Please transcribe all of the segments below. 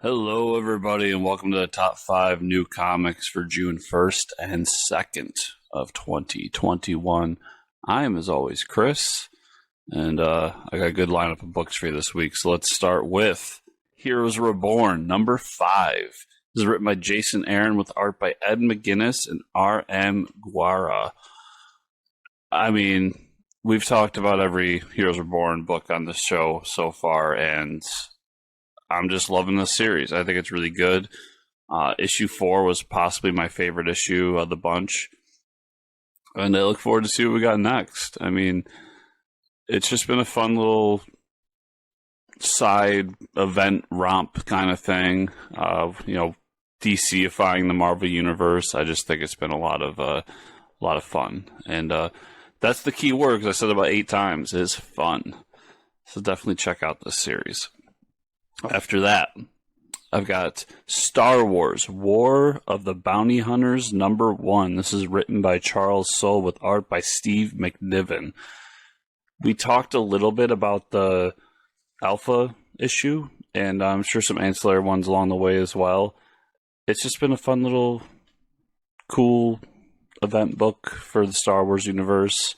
Hello, everybody, and welcome to the top 5 new comics for June 1st and 2nd of 2021. I am, as always, Chris, and I got a good lineup of books for you this week. So let's start with Heroes Reborn, number 5. This is written by Jason Aaron with art by Ed McGuiness and R.M. Guera. I mean, we've talked about every Heroes Reborn book on this show so far, and I'm just loving this series. I think it's really good. Issue 4 was possibly my favorite issue of the bunch. And I look forward to see what we got next. I mean, it's just been a fun little side event romp kind of thing. DCifying the Marvel Universe. I just think it's been a lot of fun. And that's the key word, because I said it about 8 times, is fun. So definitely check out this series. After that, I've got Star Wars, War of the Bounty Hunters, number 1. This is written by Charles Soule with art by Steve McNiven. We talked a little bit about the Alpha issue, and I'm sure some ancillary ones along the way as well. It's just been a fun little cool event book for the Star Wars universe.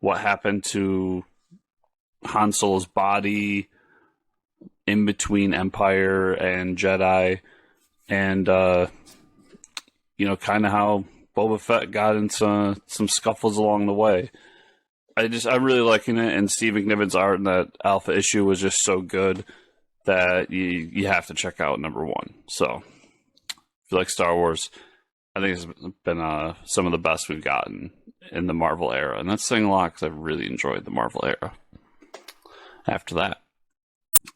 What happened to Han Solo's body in between Empire and Jedi, and kind of how Boba Fett got into some scuffles along the way. I'm really liking it, and Steve McNiven's art in that Alpha issue was just so good that you have to check out number 1. So, if you like Star Wars, I think it's been some of the best we've gotten in the Marvel era, and that's saying a lot because I've really enjoyed the Marvel era. After that,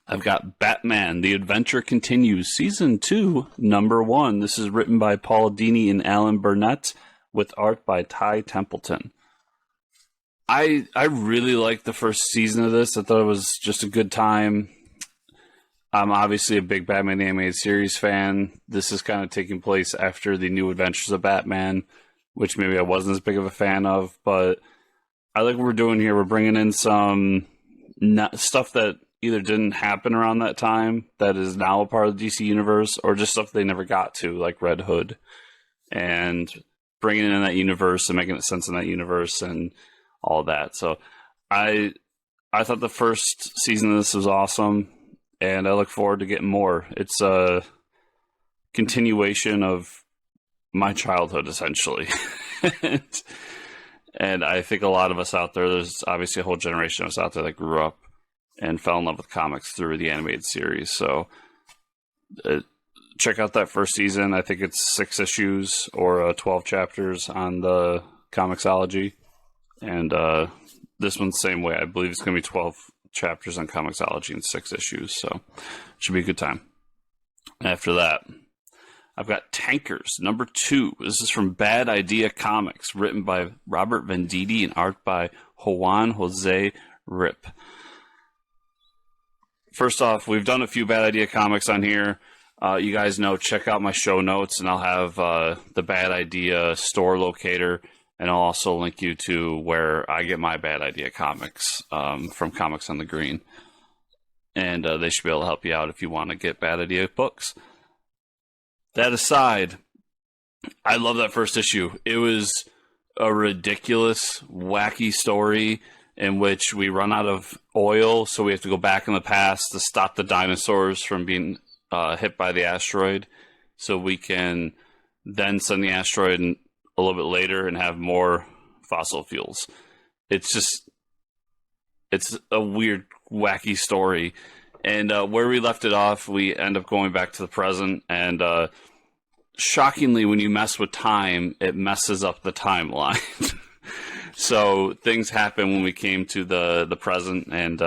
I've got Batman, The Adventure Continues, Season 2, number 1. This is written by Paul Dini and Alan Burnett with art by Ty Templeton. I really liked the first season of this. I thought it was just a good time. I'm obviously a big Batman animated series fan. This is kind of taking place after the New Adventures of Batman, which maybe I wasn't as big of a fan of, but I like what we're doing here. We're bringing in some stuff that either didn't happen around that time that is now a part of the DC universe, or just stuff they never got to, like Red Hood, and bringing it in that universe and making it sense in that universe and all that. So I thought the first season of this was awesome, and I look forward to getting more. It's a continuation of my childhood, essentially. And I think a lot of us out there's obviously a whole generation of us out there that grew up and fell in love with comics through the animated series. So check out that first season. I think it's 6 issues or 12 chapters on the Comixology. And this one's the same way. I believe it's going to be 12 chapters on Comixology and 6 issues. So it should be a good time. After that, I've got Tankers, number 2. This is from Bad Idea Comics, written by Robert Venditti and art by Art-Juan Jose Ryp. First off, we've done a few Bad Idea comics on here. You guys know, check out my show notes, and I'll have the Bad Idea store locator, and I'll also link you to where I get my Bad Idea comics from Comics on the Green. And they should be able to help you out if you want to get Bad Idea books. That aside, I love that first issue. It was a ridiculous, wacky story in which we run out of oil, so we have to go back in the past to stop the dinosaurs from being hit by the asteroid, so we can then send the asteroid a little bit later and have more fossil fuels. It's a weird, wacky story. And where we left it off, we end up going back to the present, and shockingly, when you mess with time, it messes up the timeline. So things happen when we came to the present, and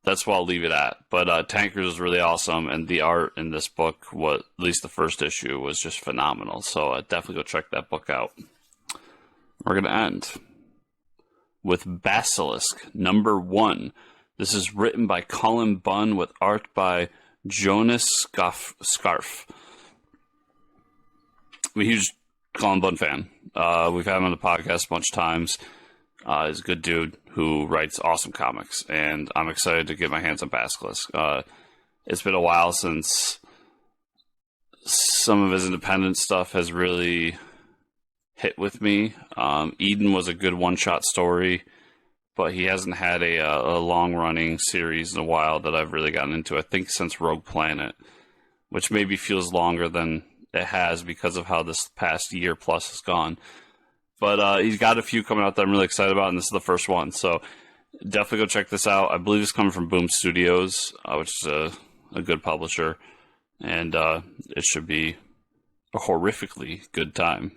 that's where I'll leave it at. But Tankers is really awesome, and the art in this book, at least the first issue, was just phenomenal. So definitely go check that book out. We're going to end with Basilisk, number 1. This is written by Art-Cullen Bunn with art by Art-Jonas Scharf. I'm a huge Cullen Bunn fan. We've had him on the podcast a bunch of times. He's a good dude who writes awesome comics, and I'm excited to get my hands on Basilisk. it's been a while since some of his independent stuff has really hit with me. Eden was a good one-shot story, but he hasn't had a long-running series in a while that I've really gotten into. I think since Rogue Planet, which maybe feels longer than it has because of how this past year plus has gone. But he's got a few coming out that I'm really excited about, and this is the first one. So definitely go check this out. I believe it's coming from Boom Studios, which is a good publisher, and it should be a horrifically good time.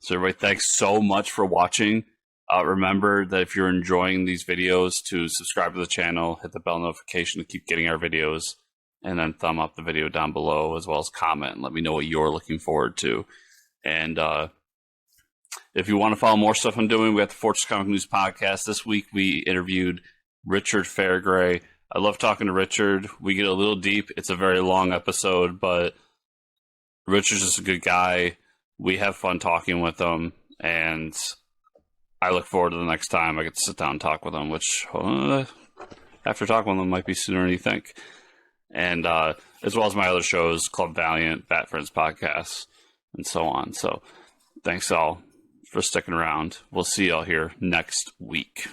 So everybody, thanks so much for watching. Remember that if you're enjoying these videos, to subscribe to the channel, hit the bell notification to keep getting our videos, and then thumb up the video down below, as well as comment and let me know what you're looking forward to. And if you want to follow more stuff I'm doing, we got the Fortress Comic News podcast. This week we interviewed Richard Fairgray. I love talking to Richard. We get a little deep. It's a very long episode, but Richard's just a good guy. We have fun talking with him, and I look forward to the next time I get to sit down and talk with him, which after talking with him might be sooner than you think. And as well as my other shows, Club Valiant, Bat Friends Podcasts, and so on. So thanks all for sticking around. We'll see y'all here next week.